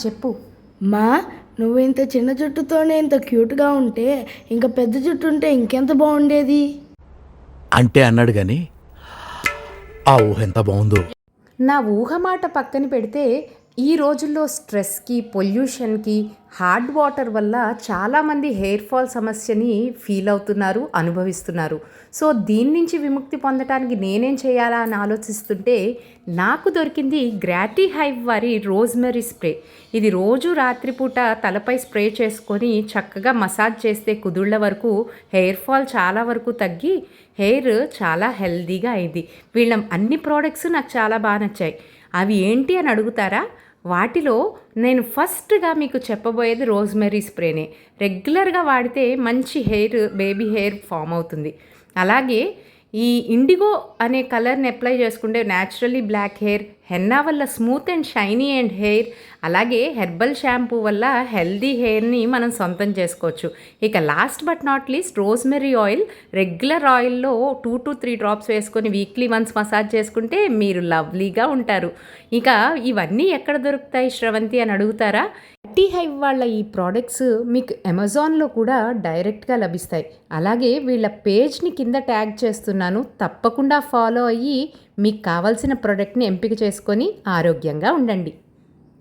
చెప్పు. మా నువ్వు ఇంత చిన్న జుట్టుతోనే ఇంత క్యూట్గా ఉంటే ఇంకా పెద్ద జుట్టు ఉంటే ఇంకెంత బాగుండేది అంటే అన్నాడు కానీ ఆ ఊహ ఎంత బాగుందో. నా ఊహ మాట పక్కన పెడితే ఈ రోజుల్లో స్ట్రెస్కి, పొల్యూషన్కి, హార్డ్ వాటర్ వల్ల చాలామంది హెయిర్ ఫాల్ సమస్యని ఫీల్ అవుతున్నారు, అనుభవిస్తున్నారు. సో దీని నుంచి విముక్తి పొందడానికి నేనేం చేయాలా అని ఆలోచిస్తుంటే నాకు దొరికింది గ్రాటీ హైవ్ వారి రోజ్మెరీ స్ప్రే. ఇది రోజు రాత్రిపూట తలపై స్ప్రే చేసుకొని చక్కగా మసాజ్ చేస్తే కుదుళ్ళ వరకు హెయిర్ ఫాల్ చాలా వరకు తగ్గి హెయిర్ చాలా హెల్దీగా అయింది. వీళ్ళ అన్ని ప్రోడక్ట్స్ నాకు చాలా బాగా నచ్చాయి. అవి ఏంటి అని అడుగుతారా? వాటిలో నేను ఫస్ట్గా మీకు చెప్పబోయేది రోజ్మెరీ స్ప్రేనే. రెగ్యులర్గా వాడితే మంచి హెయిర్, బేబీ హెయిర్ ఫామ్ అవుతుంది. అలాగే ఈ ఇండిగో అనే కలర్ని అప్లై చేసుకుంటే న్యాచురల్లీ బ్లాక్ హెయిర్, హెన్నా వల్ల smooth and shiny and hair, అలాగే హెర్బల్ షాంపూ వల్ల హెల్దీ హెయిర్ని మనం సొంతం చేసుకోవచ్చు. ఇక last but not least rosemary oil. Regular ఆయిల్లో 2 to 3 డ్రాప్స్ వేసుకొని వీక్లీ వన్స్ మసాజ్ చేసుకుంటే మీరు లవ్లీగా ఉంటారు. ఇక ఇవన్నీ ఎక్కడ దొరుకుతాయి శ్రవంతి అని అడుగుతారా? గ్రాటీ హైవ్ వాళ్ళ ఈ ప్రోడక్ట్స్ మీకు అమెజాన్లో కూడా డైరెక్ట్గా లభిస్తాయి. అలాగే వీళ్ళ పేజ్ని కింద ట్యాగ్ చేస్తున్నాను, తప్పకుండా ఫాలో అయ్యి మీకు కావాల్సిన ప్రోడక్ట్ని ఎంపిక చేసుకొని ఆరోగ్యంగా ఉండండి.